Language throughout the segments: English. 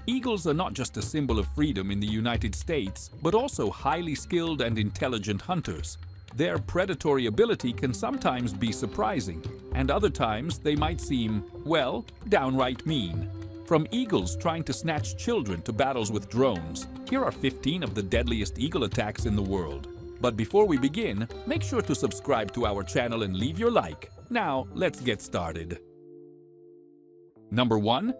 Eagles are not just a symbol of freedom in the United States, but also highly skilled and intelligent hunters. Their predatory ability can sometimes be surprising, and other times they might seem, well, downright mean. From eagles trying to snatch children to battles with drones, here are 15 of the deadliest eagle attacks in the world. But before we begin, make sure to subscribe to our channel and leave your like. Now, let's get started. Number 1.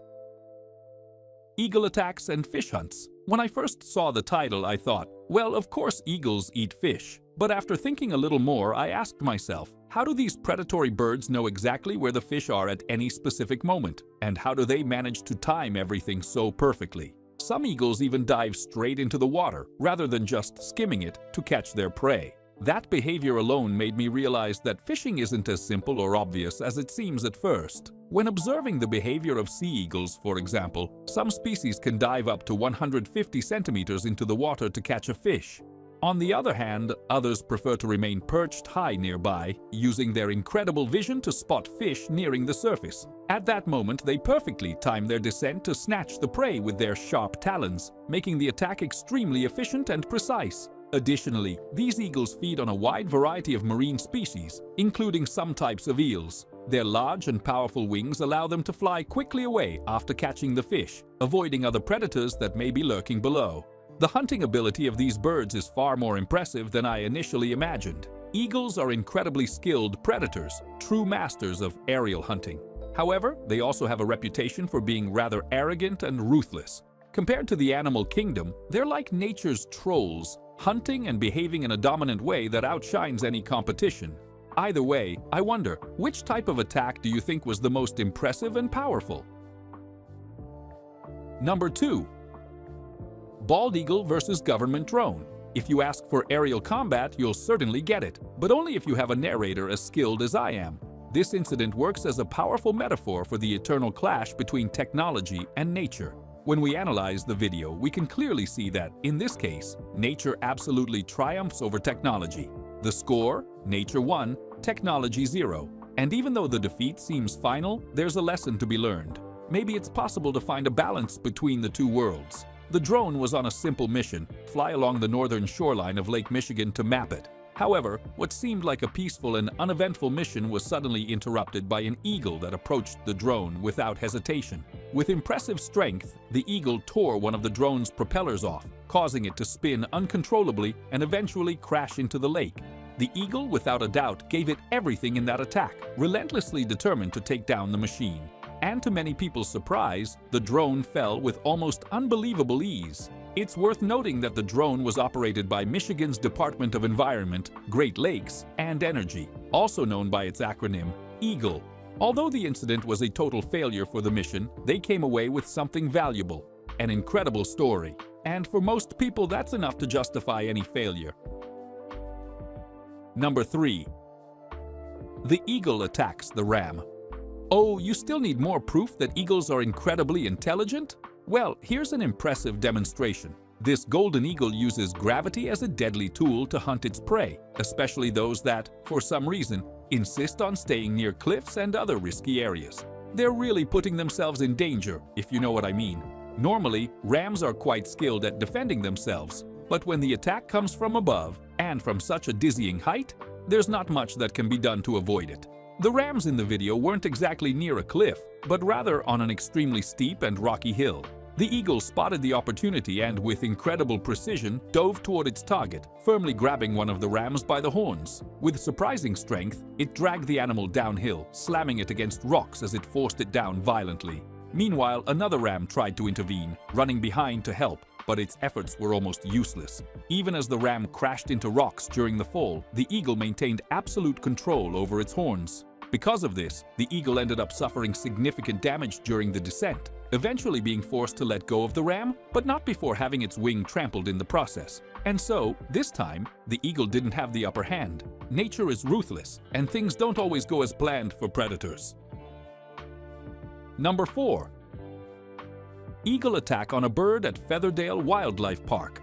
Eagle attacks and fish hunts. When I first saw the title, I thought, well, of course eagles eat fish. But after thinking a little more, I asked myself, how do these predatory birds know exactly where the fish are at any specific moment? And how do they manage to time everything so perfectly? Some eagles even dive straight into the water, rather than just skimming it, to catch their prey. That behavior alone made me realize that fishing isn't as simple or obvious as it seems at first. When observing the behavior of sea eagles, for example, some species can dive up to 150 centimeters into the water to catch a fish. On the other hand, others prefer to remain perched high nearby, using their incredible vision to spot fish nearing the surface. At that moment, they perfectly time their descent to snatch the prey with their sharp talons, making the attack extremely efficient and precise. Additionally, these eagles feed on a wide variety of marine species, including some types of eels. Their large and powerful wings allow them to fly quickly away after catching the fish, avoiding other predators that may be lurking below. The hunting ability of these birds is far more impressive than I initially imagined. Eagles are incredibly skilled predators, true masters of aerial hunting. However, they also have a reputation for being rather arrogant and ruthless. Compared to the animal kingdom, they're like nature's trolls, hunting and behaving in a dominant way that outshines any competition. Either way, I wonder, which type of attack do you think was the most impressive and powerful? Number 2. Bald eagle versus government drone. If you ask for aerial combat, you'll certainly get it, but only if you have a narrator as skilled as I am. This incident works as a powerful metaphor for the eternal clash between technology and nature. When we analyze the video, we can clearly see that, in this case, nature absolutely triumphs over technology. The score? Nature 1, technology 0. And even though the defeat seems final, there's a lesson to be learned. Maybe it's possible to find a balance between the two worlds. The drone was on a simple mission, fly along the northern shoreline of Lake Michigan to map it. However, what seemed like a peaceful and uneventful mission was suddenly interrupted by an eagle that approached the drone without hesitation. With impressive strength, the eagle tore one of the drone's propellers off, causing it to spin uncontrollably and eventually crash into the lake. The eagle, without a doubt, gave it everything in that attack, relentlessly determined to take down the machine. And to many people's surprise, the drone fell with almost unbelievable ease. It's worth noting that the drone was operated by Michigan's Department of Environment, Great Lakes, and Energy, also known by its acronym, EAGLE. Although the incident was a total failure for the mission, they came away with something valuable, an incredible story. And for most people, that's enough to justify any failure. Number 3. The eagle attacks the ram. Oh, you still need more proof that eagles are incredibly intelligent? Well, here's an impressive demonstration. This golden eagle uses gravity as a deadly tool to hunt its prey, especially those that, for some reason, insist on staying near cliffs and other risky areas. They're really putting themselves in danger, if you know what I mean. Normally, rams are quite skilled at defending themselves, but when the attack comes from above, and from such a dizzying height, there's not much that can be done to avoid it. The rams in the video weren't exactly near a cliff, but rather on an extremely steep and rocky hill. The eagle spotted the opportunity and, with incredible precision, dove toward its target, firmly grabbing one of the rams by the horns. With surprising strength, it dragged the animal downhill, slamming it against rocks as it forced it down violently. Meanwhile, another ram tried to intervene, running behind to help, but its efforts were almost useless. Even as the ram crashed into rocks during the fall, the eagle maintained absolute control over its horns. Because of this, the eagle ended up suffering significant damage during the descent, eventually being forced to let go of the ram, but not before having its wing trampled in the process. And so, this time, the eagle didn't have the upper hand. Nature is ruthless, and things don't always go as planned for predators. Number 4. Eagle attack on a bird at Featherdale Wildlife Park.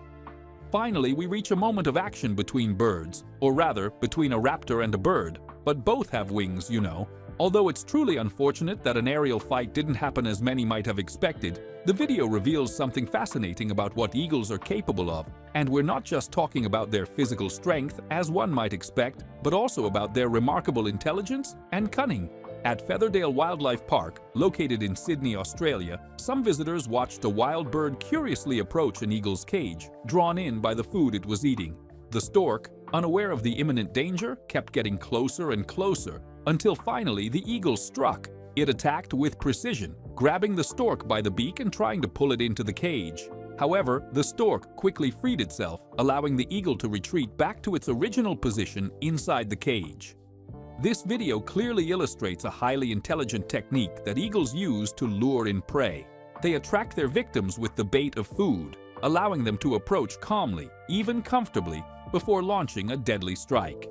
Finally, we reach a moment of action between birds, or rather, between a raptor and a bird, but both have wings, you know. Although it's truly unfortunate that an aerial fight didn't happen as many might have expected, The video reveals something fascinating about what eagles are capable of, and we're not just talking about their physical strength, as one might expect, but also about their remarkable intelligence and cunning. At Featherdale Wildlife Park, located in Sydney, Australia, some visitors watched a wild bird curiously approach an eagle's cage, drawn in by the food it was eating. The stork, unaware of the imminent danger, kept getting closer and closer, until finally the eagle struck. It attacked with precision, grabbing the stork by the beak and trying to pull it into the cage. However, the stork quickly freed itself, allowing the eagle to retreat back to its original position inside the cage. This video clearly illustrates a highly intelligent technique that eagles use to lure in prey. They attract their victims with the bait of food, allowing them to approach calmly, even comfortably, before launching a deadly strike.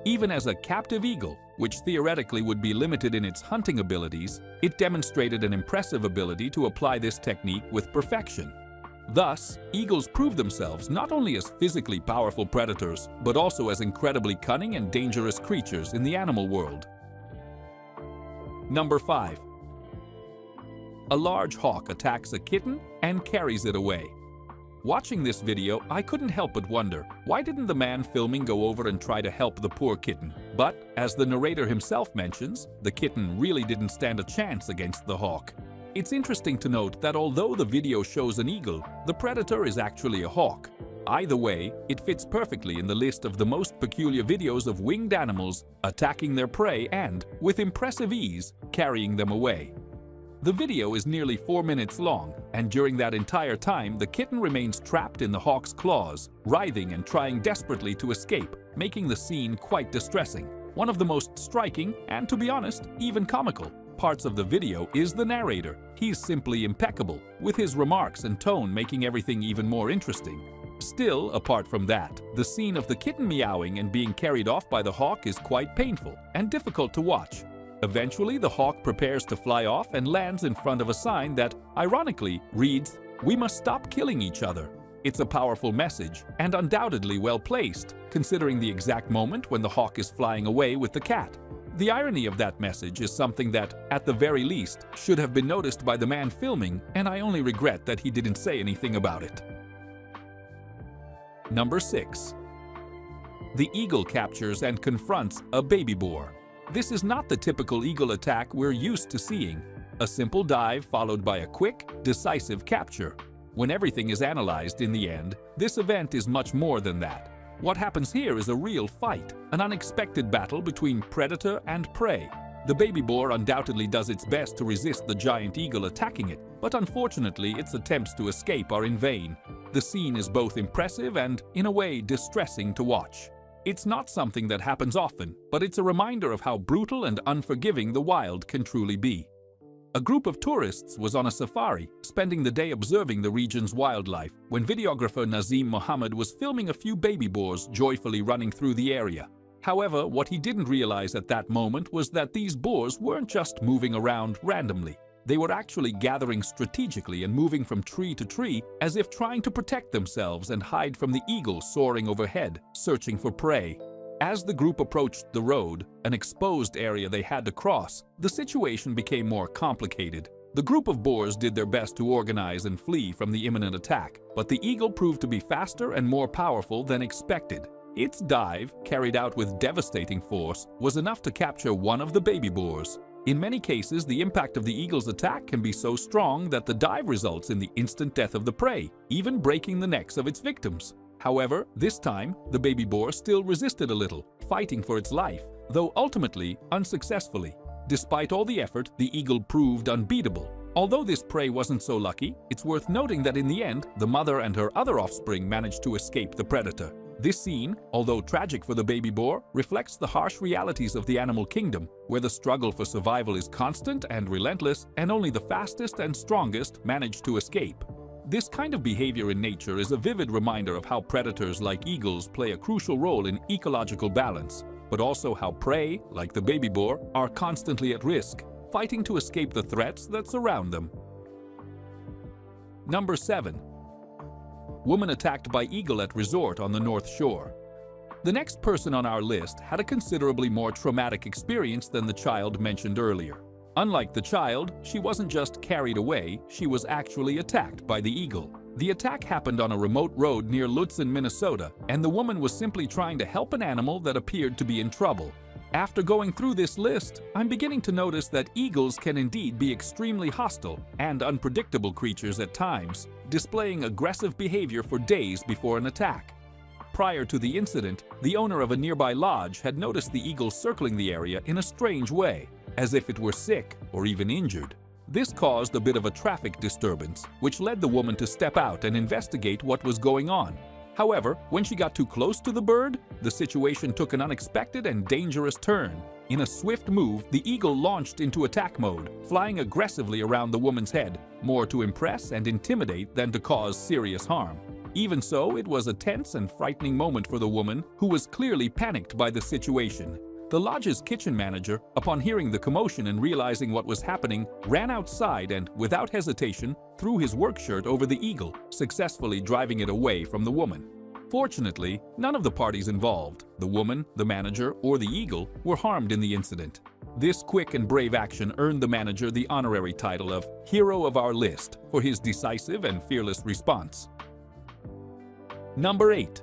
Even as a captive eagle, which theoretically would be limited in its hunting abilities, it demonstrated an impressive ability to apply this technique with perfection. Thus, eagles prove themselves not only as physically powerful predators, but also as incredibly cunning and dangerous creatures in the animal world. Number 5. A large hawk attacks a kitten and carries it away. Watching this video, I couldn't help but wonder, why didn't the man filming go over and try to help the poor kitten? But, as the narrator himself mentions, the kitten really didn't stand a chance against the hawk. It's interesting to note that although the video shows an eagle, the predator is actually a hawk. Either way, it fits perfectly in the list of the most peculiar videos of winged animals attacking their prey and, with impressive ease, carrying them away. The video is nearly 4 minutes long, and during that entire time, the kitten remains trapped in the hawk's claws, writhing and trying desperately to escape, making the scene quite distressing. One of the most striking, and to be honest, even comical, parts of the video is the narrator. He's simply impeccable, with his remarks and tone making everything even more interesting. Still, apart from that, the scene of the kitten meowing and being carried off by the hawk is quite painful and difficult to watch. Eventually, the hawk prepares to fly off and lands in front of a sign that, ironically, reads, "We must stop killing each other." It's a powerful message, and undoubtedly well placed, considering the exact moment when the hawk is flying away with the cat. The irony of that message is something that, at the very least, should have been noticed by the man filming, and I only regret that he didn't say anything about it. Number 6. The eagle captures and confronts a baby boar. This is not the typical eagle attack we're used to seeing. A simple dive followed by a quick, decisive capture. When everything is analyzed in the end, this event is much more than that. What happens here is a real fight, an unexpected battle between predator and prey. The baby boar undoubtedly does its best to resist the giant eagle attacking it, but unfortunately its attempts to escape are in vain. The scene is both impressive and, in a way, distressing to watch. It's not something that happens often, but it's a reminder of how brutal and unforgiving the wild can truly be. A group of tourists was on a safari, spending the day observing the region's wildlife, when videographer Nazim Mohammed was filming a few baby boars joyfully running through the area. However, what he didn't realize at that moment was that these boars weren't just moving around randomly. They were actually gathering strategically and moving from tree to tree as if trying to protect themselves and hide from the eagle soaring overhead, searching for prey. As the group approached the road, an exposed area they had to cross, the situation became more complicated. The group of boars did their best to organize and flee from the imminent attack, but the eagle proved to be faster and more powerful than expected. Its dive, carried out with devastating force, was enough to capture one of the baby boars. In many cases, the impact of the eagle's attack can be so strong that the dive results in the instant death of the prey, even breaking the necks of its victims. However, this time, the baby boar still resisted a little, fighting for its life, though ultimately unsuccessfully. Despite all the effort, the eagle proved unbeatable. Although this prey wasn't so lucky, it's worth noting that in the end, the mother and her other offspring managed to escape the predator. This scene, although tragic for the baby boar, reflects the harsh realities of the animal kingdom, where the struggle for survival is constant and relentless, and only the fastest and strongest manage to escape. This kind of behavior in nature is a vivid reminder of how predators like eagles play a crucial role in ecological balance, but also how prey, like the baby boar, are constantly at risk, fighting to escape the threats that surround them. Number 7. Woman attacked by eagle at resort on the North Shore. The next person on our list had a considerably more traumatic experience than the child mentioned earlier. Unlike the child, she wasn't just carried away, she was actually attacked by the eagle. The attack happened on a remote road near Lutsen, Minnesota, and the woman was simply trying to help an animal that appeared to be in trouble. After going through this list, I'm beginning to notice that eagles can indeed be extremely hostile and unpredictable creatures at times, displaying aggressive behavior for days before an attack. Prior to the incident, the owner of a nearby lodge had noticed the eagle circling the area in a strange way, as if it were sick or even injured. This caused a bit of a traffic disturbance, which led the woman to step out and investigate what was going on. However, when she got too close to the bird, the situation took an unexpected and dangerous turn. In a swift move, the eagle launched into attack mode, flying aggressively around the woman's head, more to impress and intimidate than to cause serious harm. Even so, it was a tense and frightening moment for the woman, who was clearly panicked by the situation. The lodge's kitchen manager, upon hearing the commotion and realizing what was happening, ran outside and, without hesitation, threw his work shirt over the eagle, successfully driving it away from the woman. Fortunately, none of the parties involved, the woman, the manager, or the eagle, were harmed in the incident. This quick and brave action earned the manager the honorary title of Hero of Our List for his decisive and fearless response. Number 8.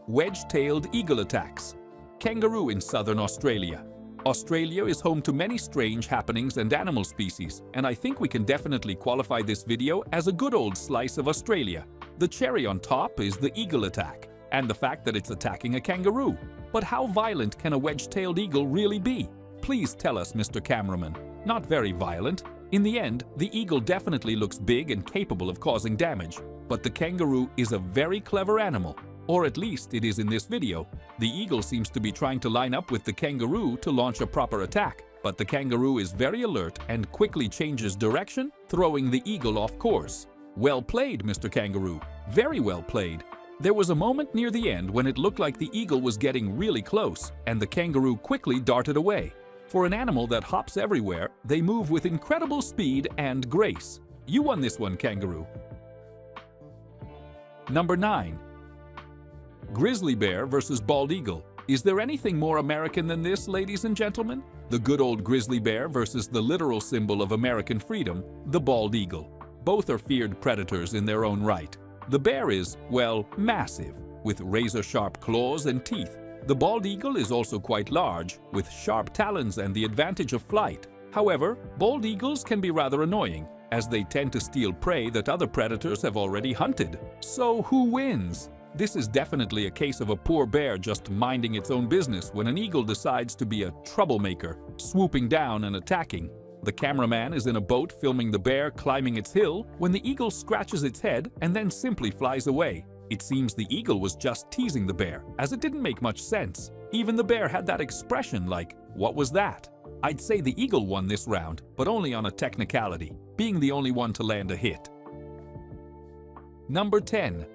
Wedge-tailed eagle attacks. Kangaroo in southern Australia. Australia is home to many strange happenings and animal species, and I think we can definitely qualify this video as a good old slice of Australia. The cherry on top is the eagle attack, and the fact that it's attacking a kangaroo. But how violent can a wedge-tailed eagle really be? Please tell us, Mr. Cameraman. Not very violent. In the end, the eagle definitely looks big and capable of causing damage, but the kangaroo is a very clever animal. Or at least it is in this video. The eagle seems to be trying to line up with the kangaroo to launch a proper attack, but the kangaroo is very alert and quickly changes direction, throwing the eagle off course. Well played, Mr. Kangaroo. Very well played. There was a moment near the end when it looked like the eagle was getting really close, and the kangaroo quickly darted away. For an animal that hops everywhere, they move with incredible speed and grace. You won this one, kangaroo. Number 9. Grizzly bear versus bald eagle. Is there anything more American than this, ladies and gentlemen? The good old grizzly bear versus the literal symbol of American freedom, the bald eagle. Both are feared predators in their own right. The bear is, well, massive, with razor-sharp claws and teeth. The bald eagle is also quite large, with sharp talons and the advantage of flight. However, bald eagles can be rather annoying, as they tend to steal prey that other predators have already hunted. So who wins? This is definitely a case of a poor bear just minding its own business when an eagle decides to be a troublemaker, swooping down and attacking. The cameraman is in a boat filming the bear climbing its hill when the eagle scratches its head and then simply flies away. It seems the eagle was just teasing the bear, as it didn't make much sense. Even the bear had that expression like, "What was that?" I'd say the eagle won this round, but only on a technicality, being the only one to land a hit. Number 10.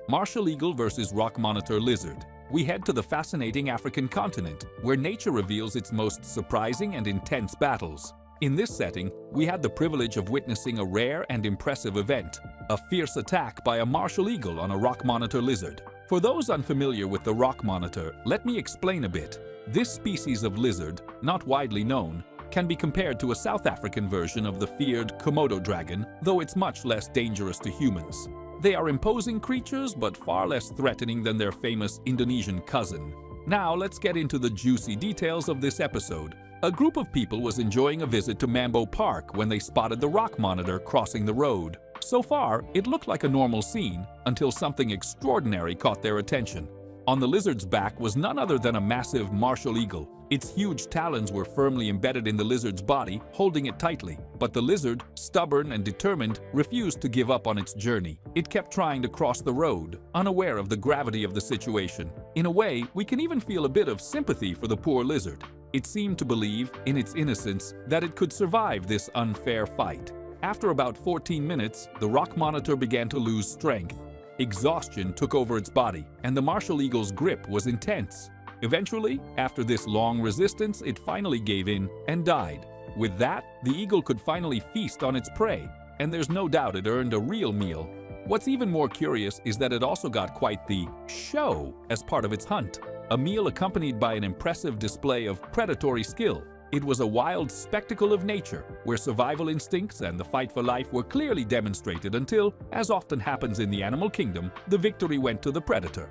Martial eagle versus rock monitor lizard. We head to the fascinating African continent, where nature reveals its most surprising and intense battles. In this setting, we had the privilege of witnessing a rare and impressive event, a fierce attack by a martial eagle on a rock monitor lizard. For those unfamiliar with the rock monitor, let me explain a bit. This species of lizard, not widely known, can be compared to a South African version of the feared Komodo dragon, though it's much less dangerous to humans. They are imposing creatures, but far less threatening than their famous Indonesian cousin. Now let's get into the juicy details of this episode. A group of people was enjoying a visit to Mambo Park when they spotted the rock monitor crossing the road. So far, it looked like a normal scene, until something extraordinary caught their attention. On the lizard's back was none other than a massive martial eagle. Its huge talons were firmly embedded in the lizard's body, holding it tightly. But the lizard, stubborn and determined, refused to give up on its journey. It kept trying to cross the road, unaware of the gravity of the situation. In a way, we can even feel a bit of sympathy for the poor lizard. It seemed to believe, in its innocence, that it could survive this unfair fight. After about 14 minutes, the rock monitor began to lose strength. Exhaustion took over its body, and the martial eagle's grip was intense. Eventually, after this long resistance, it finally gave in and died. With that, the eagle could finally feast on its prey, and there's no doubt it earned a real meal. What's even more curious is that it also got quite the show as part of its hunt, a meal accompanied by an impressive display of predatory skill. It was a wild spectacle of nature, where survival instincts and the fight for life were clearly demonstrated until, as often happens in the animal kingdom, the victory went to the predator.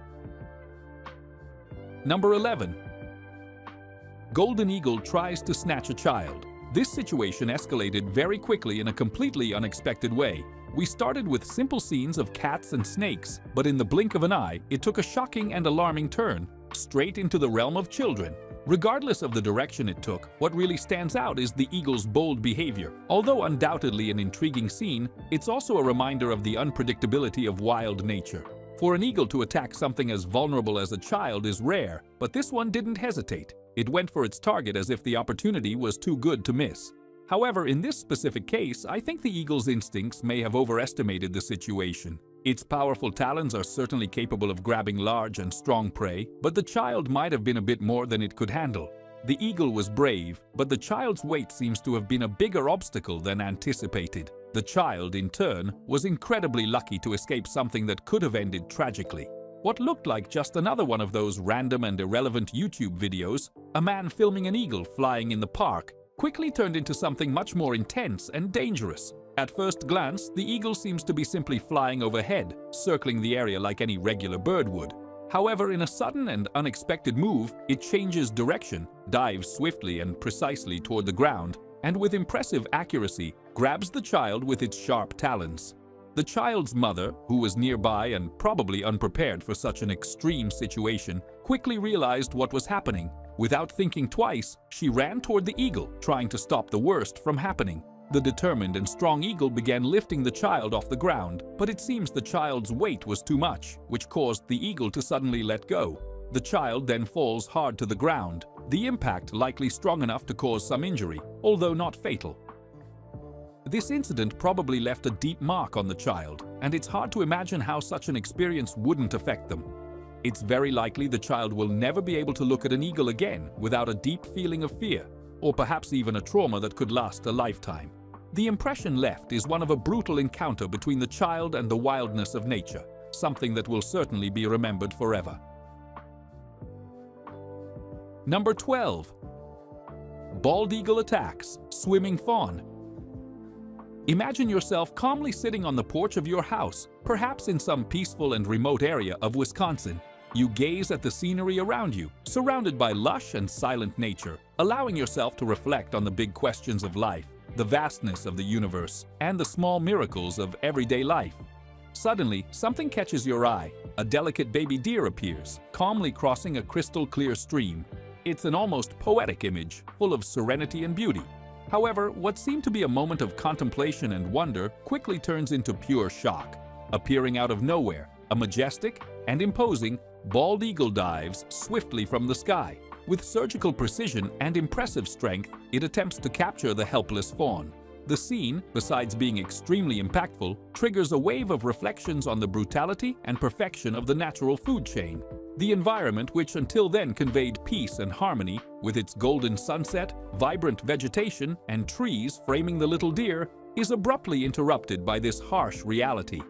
Number 11. Golden eagle tries to snatch a child. This situation escalated very quickly in a completely unexpected way. We started with simple scenes of cats and snakes, but in the blink of an eye, it took a shocking and alarming turn, straight into the realm of children. Regardless of the direction it took, what really stands out is the eagle's bold behavior. Although undoubtedly an intriguing scene, it's also a reminder of the unpredictability of wild nature. For an eagle to attack something as vulnerable as a child is rare, but this one didn't hesitate. It went for its target as if the opportunity was too good to miss. However, in this specific case, I think the eagle's instincts may have overestimated the situation. Its powerful talons are certainly capable of grabbing large and strong prey, but the child might have been a bit more than it could handle. The eagle was brave, but the child's weight seems to have been a bigger obstacle than anticipated. The child, in turn, was incredibly lucky to escape something that could have ended tragically. What looked like just another one of those random and irrelevant YouTube videos, a man filming an eagle flying in the park, quickly turned into something much more intense and dangerous. At first glance, the eagle seems to be simply flying overhead, circling the area like any regular bird would. However, in a sudden and unexpected move, it changes direction, dives swiftly and precisely toward the ground, and with impressive accuracy, grabs the child with its sharp talons. The child's mother, who was nearby and probably unprepared for such an extreme situation, quickly realized what was happening. Without thinking twice, she ran toward the eagle, trying to stop the worst from happening. The determined and strong eagle began lifting the child off the ground, but it seems the child's weight was too much, which caused the eagle to suddenly let go. The child then falls hard to the ground, the impact likely strong enough to cause some injury, although not fatal. This incident probably left a deep mark on the child, and it's hard to imagine how such an experience wouldn't affect them. It's very likely the child will never be able to look at an eagle again without a deep feeling of fear, or perhaps even a trauma that could last a lifetime. The impression left is one of a brutal encounter between the child and the wildness of nature, something that will certainly be remembered forever. Number 12. Bald eagle attacks swimming fawn. Imagine yourself calmly sitting on the porch of your house, perhaps in some peaceful and remote area of Wisconsin. You gaze at the scenery around you, surrounded by lush and silent nature, allowing yourself to reflect on the big questions of life, the vastness of the universe, and the small miracles of everyday life. Suddenly, something catches your eye. A delicate baby deer appears, calmly crossing a crystal-clear stream. It's an almost poetic image, full of serenity and beauty. However, what seemed to be a moment of contemplation and wonder quickly turns into pure shock. Appearing out of nowhere, a majestic and imposing bald eagle dives swiftly from the sky. With surgical precision and impressive strength, it attempts to capture the helpless fawn. The scene, besides being extremely impactful, triggers a wave of reflections on the brutality and perfection of the natural food chain. The environment, which until then conveyed peace and harmony, with its golden sunset, vibrant vegetation, and trees framing the little deer, is abruptly interrupted by this harsh reality.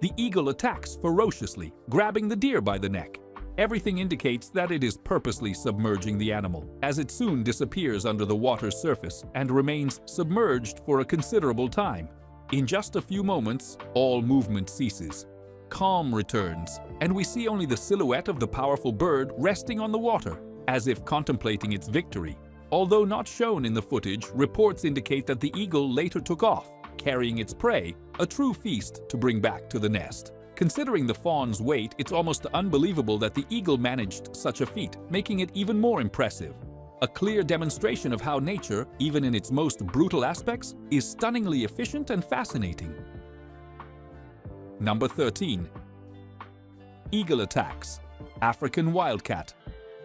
The eagle attacks ferociously, grabbing the deer by the neck. Everything indicates that it is purposely submerging the animal, as it soon disappears under the water's surface and remains submerged for a considerable time. In just a few moments, all movement ceases. Calm returns, and we see only the silhouette of the powerful bird resting on the water, as if contemplating its victory. Although not shown in the footage, reports indicate that the eagle later took off, carrying its prey, a true feast to bring back to the nest. Considering the fawn's weight, it's almost unbelievable that the eagle managed such a feat, making it even more impressive. A clear demonstration of how nature, even in its most brutal aspects, is stunningly efficient and fascinating. Number 13. Eagle attacks African wildcat.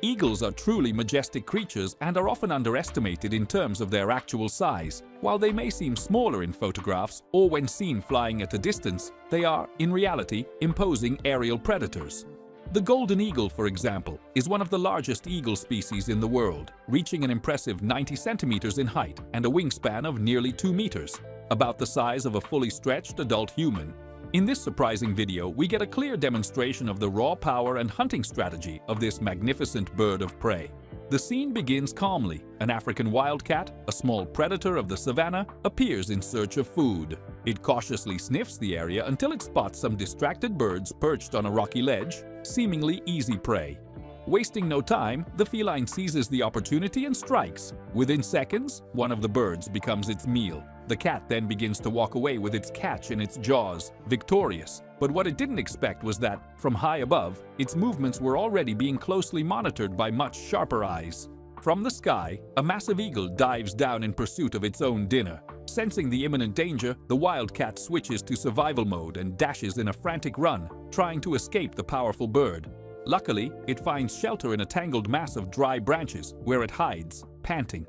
Eagles are truly majestic creatures and are often underestimated in terms of their actual size. While they may seem smaller in photographs or when seen flying at a distance, they are, in reality, imposing aerial predators. The golden eagle, for example, is one of the largest eagle species in the world, reaching an impressive 90 centimeters in height and a wingspan of nearly 2 meters, about the size of a fully stretched adult human. In this surprising video, we get a clear demonstration of the raw power and hunting strategy of this magnificent bird of prey. The scene begins calmly. An African wildcat, a small predator of the savannah, appears in search of food. It cautiously sniffs the area until it spots some distracted birds perched on a rocky ledge, seemingly easy prey. Wasting no time, the feline seizes the opportunity and strikes. Within seconds, one of the birds becomes its meal. The cat then begins to walk away with its catch in its jaws, victorious. But what it didn't expect was that, from high above, its movements were already being closely monitored by much sharper eyes. From the sky, a massive eagle dives down in pursuit of its own dinner. Sensing the imminent danger, the wildcat switches to survival mode and dashes in a frantic run, trying to escape the powerful bird. Luckily, it finds shelter in a tangled mass of dry branches, where it hides, panting.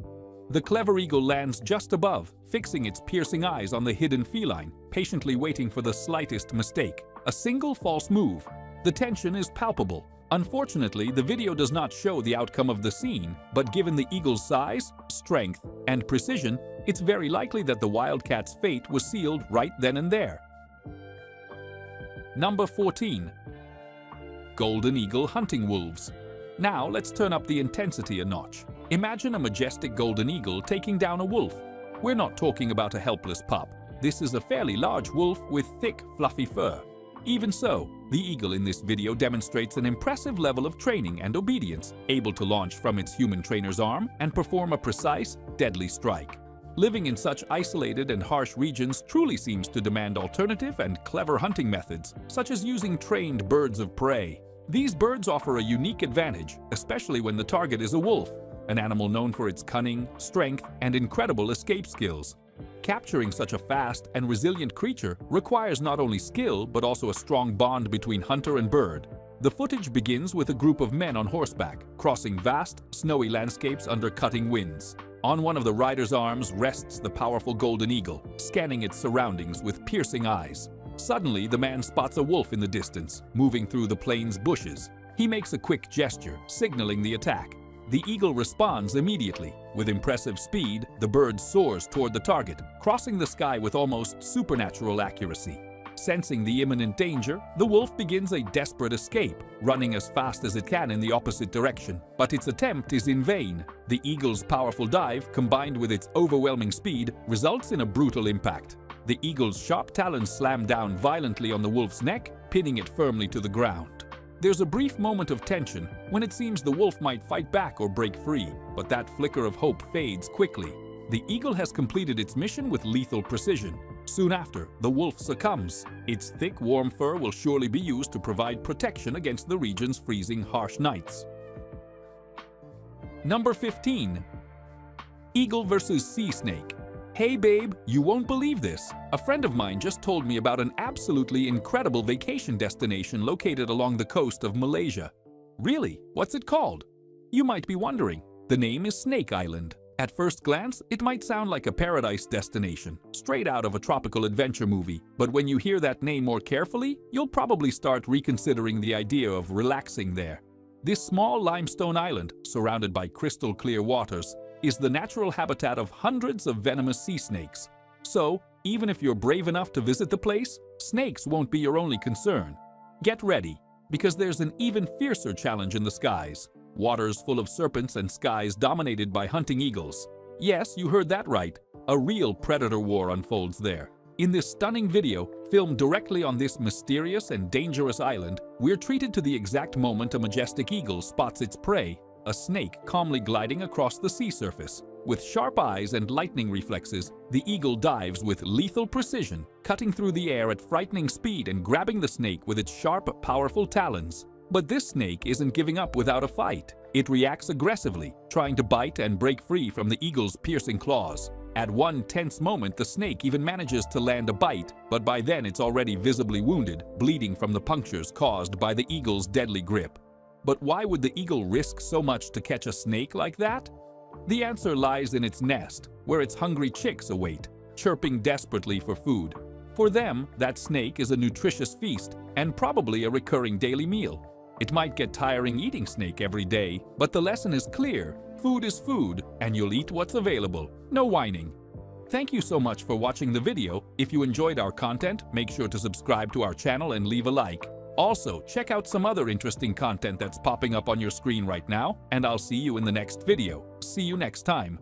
The clever eagle lands just above, fixing its piercing eyes on the hidden feline, patiently waiting for the slightest mistake. A single false move. The tension is palpable. Unfortunately, the video does not show the outcome of the scene, but given the eagle's size, strength, and precision, it's very likely that the wildcat's fate was sealed right then and there. Number 14. Golden eagle hunting wolves. Now let's turn up the intensity a notch. Imagine a majestic golden eagle taking down a wolf. We're not talking about a helpless pup. This is a fairly large wolf with thick, fluffy fur. Even so, the eagle in this video demonstrates an impressive level of training and obedience, able to launch from its human trainer's arm and perform a precise, deadly strike. Living in such isolated and harsh regions truly seems to demand alternative and clever hunting methods, such as using trained birds of prey. These birds offer a unique advantage, especially when the target is a wolf, an animal known for its cunning, strength, and incredible escape skills. Capturing such a fast and resilient creature requires not only skill but also a strong bond between hunter and bird. The footage begins with a group of men on horseback, crossing vast, snowy landscapes under cutting winds. On one of the rider's arms rests the powerful golden eagle, scanning its surroundings with piercing eyes. Suddenly, the man spots a wolf in the distance, moving through the plain's bushes. He makes a quick gesture, signaling the attack. The eagle responds immediately. With impressive speed, the bird soars toward the target, crossing the sky with almost supernatural accuracy. Sensing the imminent danger, the wolf begins a desperate escape, running as fast as it can in the opposite direction. But its attempt is in vain. The eagle's powerful dive, combined with its overwhelming speed, results in a brutal impact. The eagle's sharp talons slam down violently on the wolf's neck, pinning it firmly to the ground. There's a brief moment of tension when it seems the wolf might fight back or break free, but that flicker of hope fades quickly. The eagle has completed its mission with lethal precision. Soon after, the wolf succumbs. Its thick, warm fur will surely be used to provide protection against the region's freezing, harsh nights. Number 15. Eagle versus sea snake. Hey babe, you won't believe this. A friend of mine just told me about an absolutely incredible vacation destination located along the coast of Malaysia. Really? What's it called? You might be wondering. The name is Snake Island. At first glance, it might sound like a paradise destination, straight out of a tropical adventure movie. But when you hear that name more carefully, you'll probably start reconsidering the idea of relaxing there. This small limestone island, surrounded by crystal clear waters, is the natural habitat of hundreds of venomous sea snakes. So, even if you're brave enough to visit the place, snakes won't be your only concern. Get ready, because there's an even fiercer challenge in the skies. Waters full of serpents and skies dominated by hunting eagles. Yes, you heard that right. A real predator war unfolds there. In this stunning video, filmed directly on this mysterious and dangerous island, we're treated to the exact moment a majestic eagle spots its prey, a snake calmly gliding across the sea surface. With sharp eyes and lightning reflexes, the eagle dives with lethal precision, cutting through the air at frightening speed and grabbing the snake with its sharp, powerful talons. But this snake isn't giving up without a fight. It reacts aggressively, trying to bite and break free from the eagle's piercing claws. At one tense moment, the snake even manages to land a bite, but by then it's already visibly wounded, bleeding from the punctures caused by the eagle's deadly grip. But why would the eagle risk so much to catch a snake like that? The answer lies in its nest, where its hungry chicks await, chirping desperately for food. For them, that snake is a nutritious feast and probably a recurring daily meal. It might get tiring eating snake every day, but the lesson is clear. Food is food, and you'll eat what's available. No whining. Thank you so much for watching the video. If you enjoyed our content, make sure to subscribe to our channel and leave a like. Also, check out some other interesting content that's popping up on your screen right now, and I'll see you in the next video. See you next time.